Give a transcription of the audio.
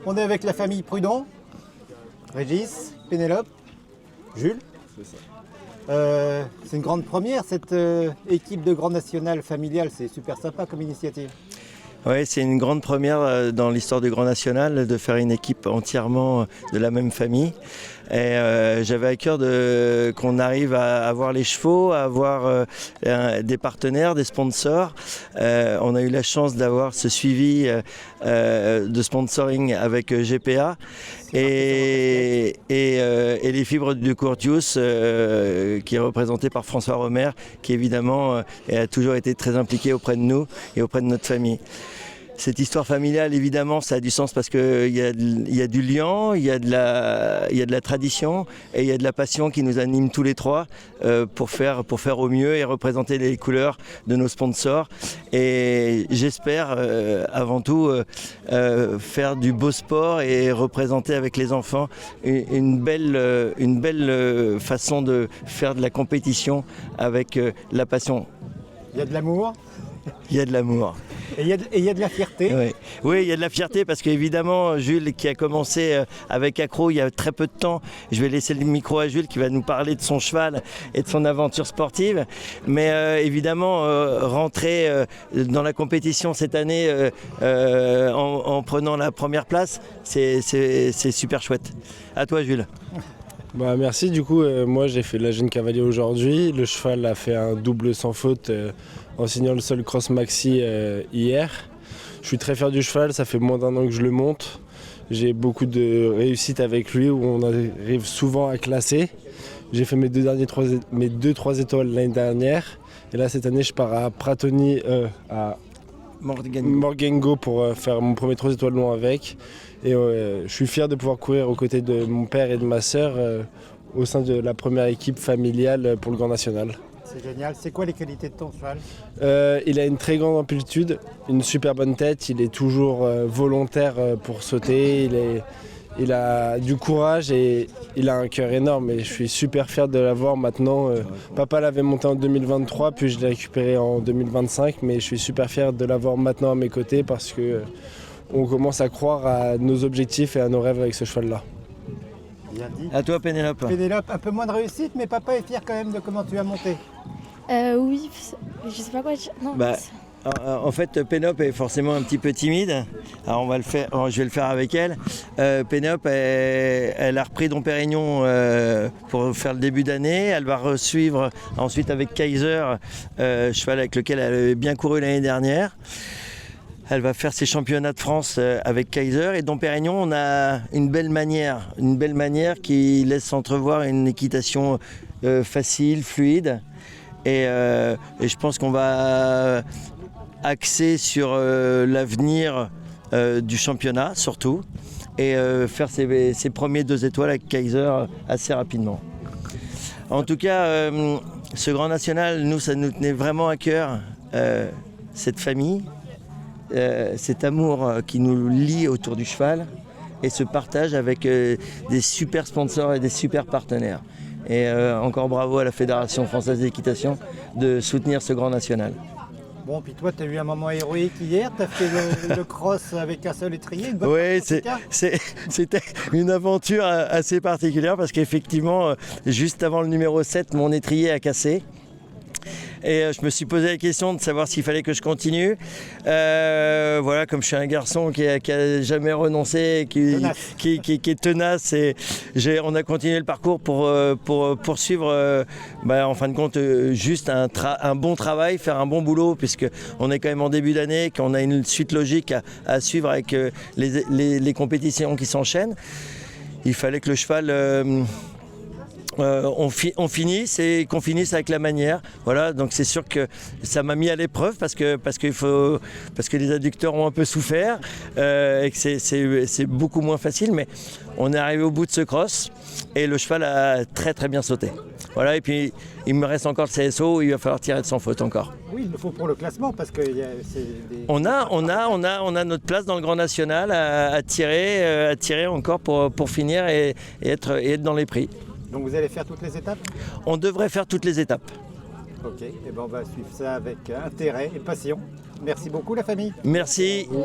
On est avec la famille Prudon, Régis, Pénélope, Jules. C'est ça. C'est une grande première, cette équipe de Grand National familial, c'est super sympa comme initiative. Oui, c'est une grande première dans l'histoire du Grand National de faire une équipe entièrement de la même famille. Et j'avais à cœur qu'on arrive à avoir les chevaux, à avoir des partenaires, des sponsors. On a eu la chance d'avoir ce suivi de sponsoring avec GPA et les fibres du Courtius qui est représenté par François Romer, qui évidemment a toujours été très impliqué auprès de nous et auprès de notre famille. Cette histoire familiale, évidemment, ça a du sens parce qu'il y a du lien, il y a de la tradition et il y a de la passion qui nous anime tous les trois pour faire au mieux et représenter les couleurs de nos sponsors. Et j'espère avant tout faire du beau sport et représenter avec les enfants une belle façon de faire de la compétition avec la passion. Il y a de l'amour. Il y a de l'amour. Et il y a de la fierté. Oui, il y a de la fierté parce qu'évidemment, Jules qui a commencé avec Accro il y a très peu de temps, je vais laisser le micro à Jules qui va nous parler de son cheval et de son aventure sportive. Mais évidemment, rentrer dans la compétition cette année en prenant la première place, c'est super chouette. À toi Jules. Merci, du coup, moi j'ai fait la Jeune Cavalier aujourd'hui. Le cheval a fait un double sans faute en signant le seul cross maxi hier. Je suis très fier du cheval, ça fait moins d'1 an que je le monte. J'ai beaucoup de réussite avec lui où on arrive souvent à classer. J'ai fait mes 2-3 étoiles l'année dernière. Et là cette année je pars à Pratoni, à Morgengo pour faire mon premier 3 étoiles long avec. Et je suis fier de pouvoir courir aux côtés de mon père et de ma sœur au sein de la première équipe familiale pour le Grand National. C'est génial. C'est quoi les qualités de ton cheval ? Il a une très grande amplitude, une super bonne tête, il est toujours volontaire pour sauter, il a du courage et il a un cœur énorme et je suis super fier de l'avoir maintenant. Papa l'avait monté en 2023 puis je l'ai récupéré en 2025 mais je suis super fier de l'avoir maintenant à mes côtés parce que on commence à croire à nos objectifs et à nos rêves avec ce cheval-là. Bien dit. À toi Pénélope. Pénélope, un peu moins de réussite, mais papa est fier quand même de comment tu as monté. Oui, je sais pas quoi dire. Non. En fait, Pénélope est forcément un petit peu timide. Alors je vais le faire avec elle. Pénélope, elle a repris Dom Pérignon pour faire le début d'année. Elle va suivre ensuite avec Kaiser, cheval avec lequel elle avait bien couru l'année dernière. Elle va faire ses championnats de France avec Kaiser et Dom Pérignon, on a une belle manière qui laisse entrevoir une équitation facile, fluide. Et je pense qu'on va axer sur l'avenir du championnat surtout et faire ses premiers 2 étoiles avec Kaiser assez rapidement. En tout cas, ce Grand National, nous, ça nous tenait vraiment à cœur, cette famille. Cet amour qui nous lie autour du cheval et ce partage avec des super sponsors et des super partenaires. Et encore bravo à la Fédération française d'équitation de soutenir ce Grand National. Bon, puis toi, tu as eu un moment héroïque hier, tu as fait le cross avec un seul étrier. Oui, c'était une aventure assez particulière parce qu'effectivement, juste avant le numéro 7, mon étrier a cassé. Et je me suis posé la question de savoir s'il fallait que je continue. Voilà, comme je suis un garçon qui a jamais renoncé, qui est tenace. Et on a continué le parcours pour poursuivre, en fin de compte, juste un bon travail, faire un bon boulot, puisqu'on est quand même en début d'année, qu'on a une suite logique à suivre avec les compétitions qui s'enchaînent. Il fallait que le cheval... on finisse et qu'on finisse avec la manière. Voilà, donc c'est sûr que ça m'a mis à l'épreuve parce que les adducteurs ont un peu souffert et que c'est beaucoup moins facile, mais on est arrivé au bout de ce cross et le cheval a très très bien sauté. Voilà, et puis il me reste encore le CSO où il va falloir tirer de sans faute encore. Oui, il le faut pour le classement parce que on a notre place dans le Grand National à tirer encore pour finir et être dans les prix. Donc vous allez faire toutes les étapes ? On devrait faire toutes les étapes. Ok, et on va suivre ça avec intérêt et passion. Merci beaucoup la famille. Merci. Ouais.